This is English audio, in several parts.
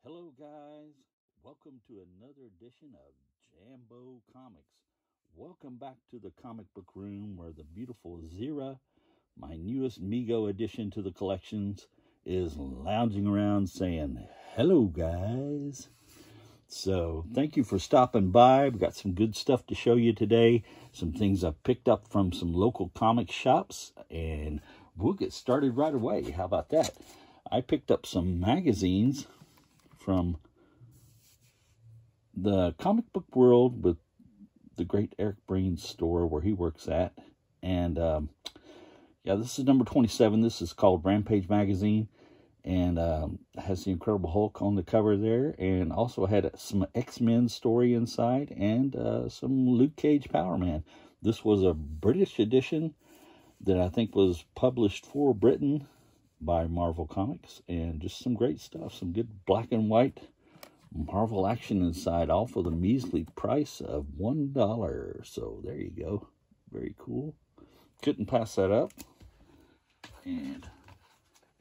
Hello, guys. Welcome to another edition of Jambo Comics. Welcome back to the comic book room where the beautiful Zira, my newest Mego addition to the collections, is lounging around saying, hello, guys. So, thank you for stopping by. We've got some good stuff to show you today. Some things I've picked up from some local comic shops, and we'll get started right away. How about that? I picked up some magazines from the comic book world with the great Eric Breen's store where he works at. And yeah, this is number 27. This is called Rampage Magazine, and has the Incredible Hulk on the cover there, and also had some X-Men story inside, and some Luke Cage Power Man. This was a British edition that I think was published for Britain by Marvel Comics, and just some great stuff, some good black and white Marvel action inside, all for the measly price of $1. So there you go. Very cool. Couldn't pass that up. And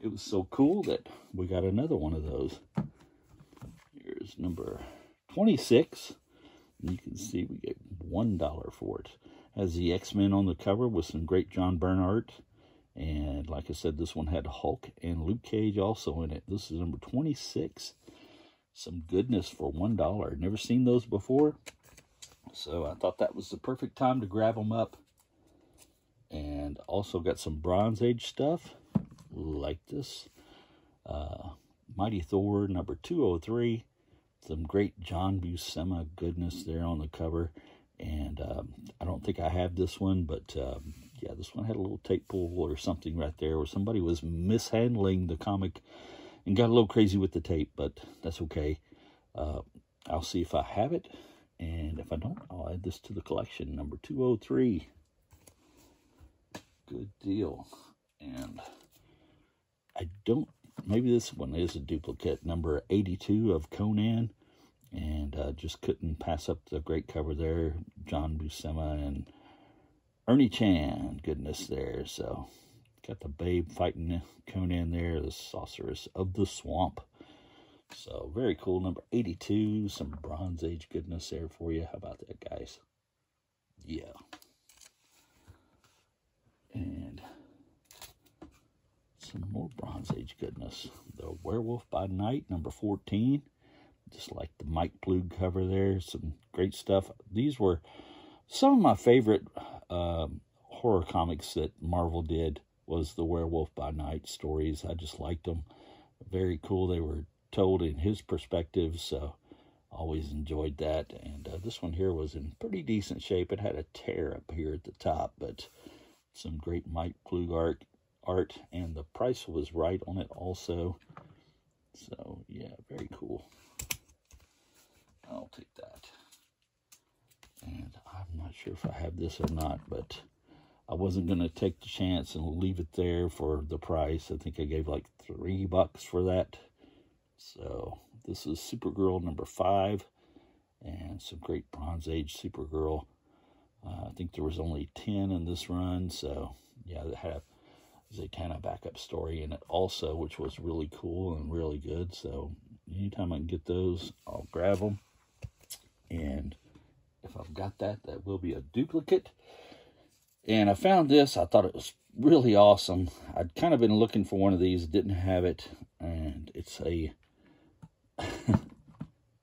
it was so cool that we got another one of those. Here's number 26. And you can see we get $1 for it. Has the X-Men on the cover with some great John Byrne art. And like I said, this one had Hulk and Luke Cage also in it. This is number 26. Some goodness for $1. Never seen those before. So I thought that was the perfect time to grab them up. And also got some Bronze Age stuff like this. Mighty Thor number 203. Some great John Buscema goodness there on the cover. And I don't think I have this one, but yeah, this one had a little tape pull or something right there where somebody was mishandling the comic and got a little crazy with the tape, but that's okay. I'll see if I have it, and if I don't, I'll add this to the collection. Number 203. Good deal. And I don't, maybe this one is a duplicate. Number 82 of Conan, and just couldn't pass up the great cover there. John Buscema and Ernie Chan, goodness there. So, got the Babe fighting Conan there, the Sorceress of the Swamp. So, very cool. Number 82, some Bronze Age goodness there for you. How about that, guys? Yeah. And some more Bronze Age goodness. The Werewolf by Night, number 14. Just like the Mike Ploog cover there. Some great stuff. These were some of my favorite horror comics that Marvel did. Was the Werewolf by Night stories. I just liked them. Very cool. They were told in his perspective, so always enjoyed that. And this one here was in pretty decent shape. It had a tear up here at the top, but some great Mike Ploog art, and the price was right on it also. So, yeah, very cool. I'll take that. And I'm not sure if I have this or not, but I wasn't going to take the chance and leave it there for the price. I think I gave like $3 for that. So this is Supergirl number 5, and some great Bronze Age Supergirl. I think there was only 10 in this run. So yeah, they had a Zatanna backup story in it also, which was really cool and really good. So anytime I can get those, I'll grab them. And if I've got that, that will be a duplicate. And I found this. I thought it was really awesome. I'd kind of been looking for one of these. Didn't have it. And it's a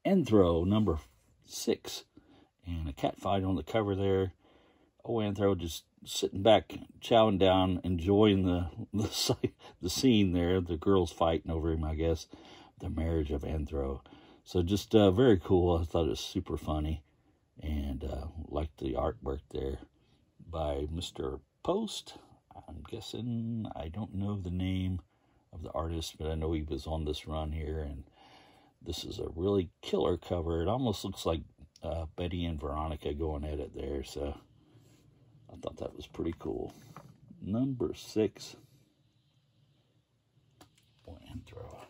Anthro number 6. And a cat fight on the cover there. Oh, Anthro just sitting back, chowing down, enjoying the scene there. The girls fighting over him, I guess. The marriage of Anthro. So just very cool. I thought it was super funny. And liked the artwork there by Mr. Post. I'm guessing, I don't know the name of the artist, but I know he was on this run here, and this is a really killer cover. It almost looks like Betty and Veronica going at it there, so I thought that was pretty cool. Number 6. Anthro.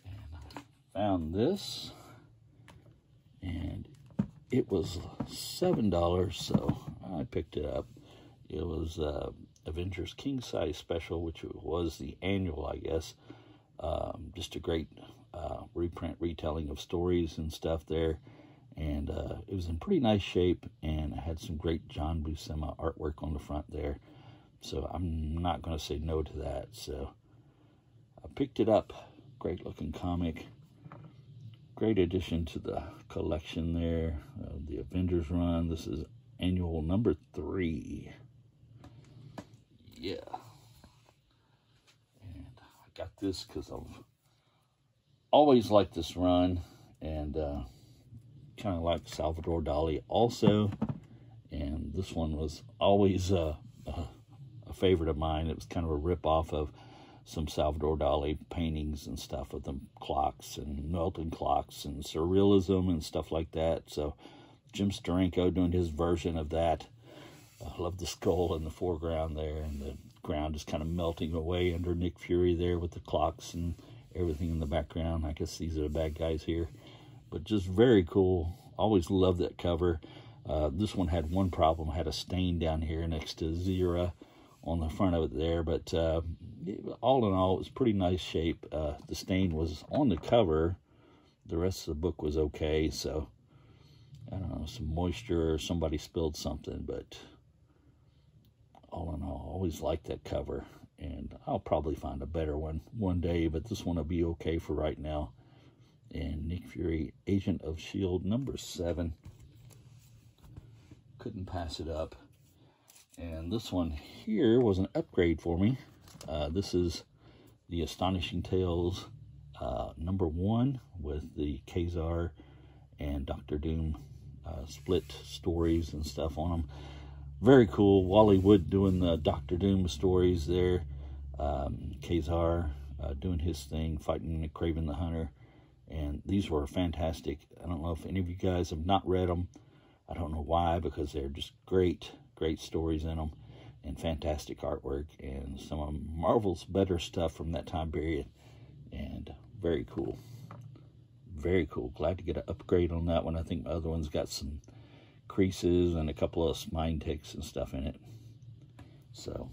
And I found this, and it was $7, so I picked it up. It was Avengers King Size Special, which was the annual, I guess, Just a great reprint, retelling of stories and stuff there. And it was in pretty nice shape, and it had some great John Buscema artwork on the front there. So I'm not going to say no to that. So I picked it up. Great looking comic. Great addition to the collection there. The Avengers run. This is annual number 3. Yeah. And I got this because I've always liked this run. And kind of like Salvador Dali also. And this one was always a favorite of mine. It was kind of a rip-off of some Salvador Dali paintings and stuff with the clocks and melting clocks and surrealism and stuff like that. So Jim Steranko doing his version of that. I love the skull in the foreground there, and the ground is kind of melting away under Nick Fury there with the clocks and everything in the background. I guess these are the bad guys here. But just very cool. Always loved that cover. This one had one problem. It had a stain down here next to Zira on the front of it there. But all in all, it was pretty nice shape. The stain was on the cover. The rest of the book was okay. So, I don't know, some moisture or somebody spilled something. But all in all, always liked that cover. And I'll probably find a better one day. But this one will be okay for right now. And Nick Fury, Agent of S.H.I.E.L.D. number 7. Couldn't pass it up. And this one here was an upgrade for me. This is the Astonishing Tales number 1 with the Kazar and Doctor Doom split stories and stuff on them. Very cool. Wally Wood doing the Doctor Doom stories there. Kazar doing his thing, fighting Kraven the Hunter. And these were fantastic. I don't know if any of you guys have not read them. I don't know why, because they're just great stories in them. And fantastic artwork. And some of Marvel's better stuff from that time period. And very cool. Very cool. Glad to get an upgrade on that one. I think my other one's got some creases and a couple of spine ticks and stuff in it. So,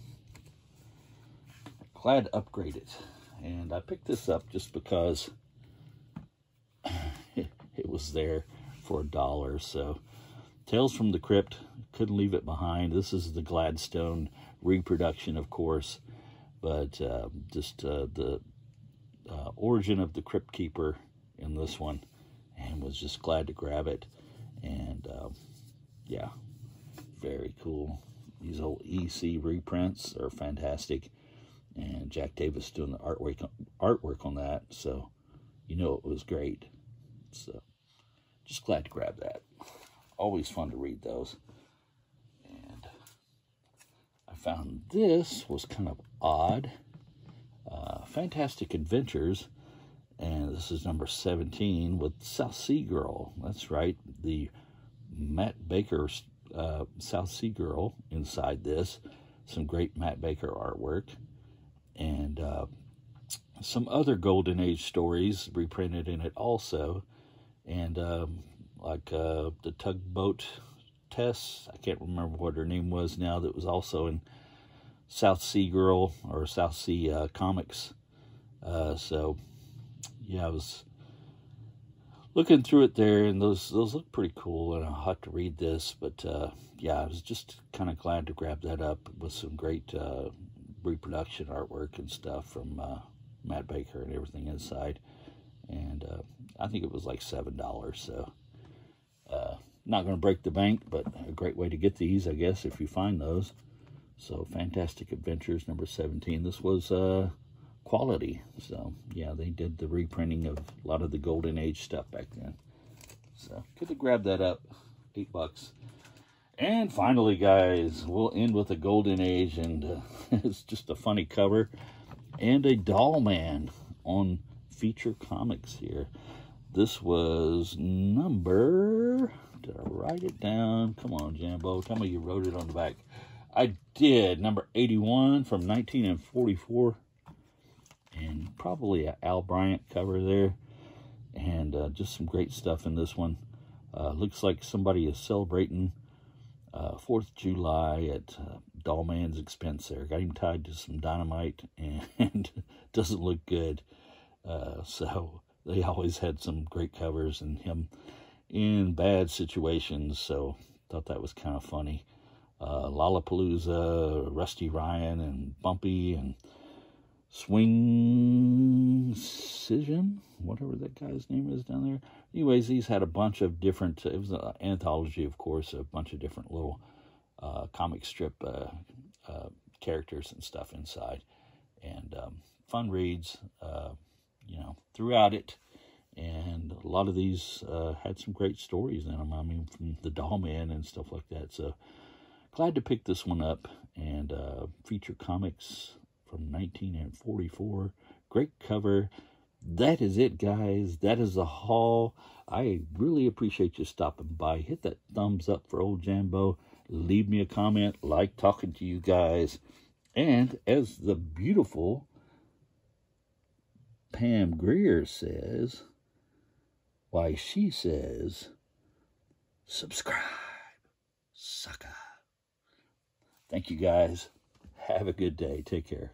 glad to upgrade it. And I picked this up just because it was there for $1. So Tales from the Crypt, couldn't leave it behind. This is the Gladstone reproduction, of course, but just the origin of the Crypt Keeper in this one, and was just glad to grab it. And yeah, very cool. These old EC reprints are fantastic, and Jack Davis doing the artwork on that, so you know it was great. So, just glad to grab that. Always fun to read those. And I found this was kind of odd. Fantastic Adventures. And this is number 17 with South Sea Girl. That's right. The Matt Baker South Sea Girl inside this. Some great Matt Baker artwork. And some other Golden Age stories reprinted in it also. And like the Tugboat Tess, I can't remember what her name was now, that was also in South Sea Girl or South Sea Comics. So, yeah, I was looking through it there, and those look pretty cool, and I'll have to read this. But, yeah, I was just kind of glad to grab that up with some great reproduction artwork and stuff from Matt Baker and everything inside. And I think it was like $7, so not going to break the bank, but a great way to get these, I guess, if you find those. So, Fantastic Adventures, number 17. This was quality. So, yeah, they did the reprinting of a lot of the Golden Age stuff back then. So, could have grabbed that up. $8. And finally, guys, we'll end with a Golden Age, and it's just a funny cover. And a Doll Man on Feature Comics here. This was number... Did I write it down? Come on, Jambo. Tell me you wrote it on the back. I did. Number 81 from 1944. And probably an Al Bryant cover there. And just some great stuff in this one. Looks like somebody is celebrating 4th of July at Doll Man's expense there. Got him tied to some dynamite, and doesn't look good. So they always had some great covers and him in bad situations. So thought that was kind of funny. Lollapalooza, Rusty Ryan, and Bumpy, and Swing-Cision, whatever that guy's name is down there. Anyways, he's had a bunch of different, it was an anthology, of course, a bunch of different little comic strip characters and stuff inside. And fun reads, you know, throughout it. And a lot of these had some great stories in them. I mean, from the Doll Man and stuff like that. So glad to pick this one up. And Feature Comics from 1944. Great cover. That is it, guys. That is the haul. I really appreciate you stopping by. Hit that thumbs up for old Jambo. Leave me a comment. Like talking to you guys. And as the beautiful Pam Grier says, why, she says, subscribe, sucker. Thank you, guys. Have a good day. Take care.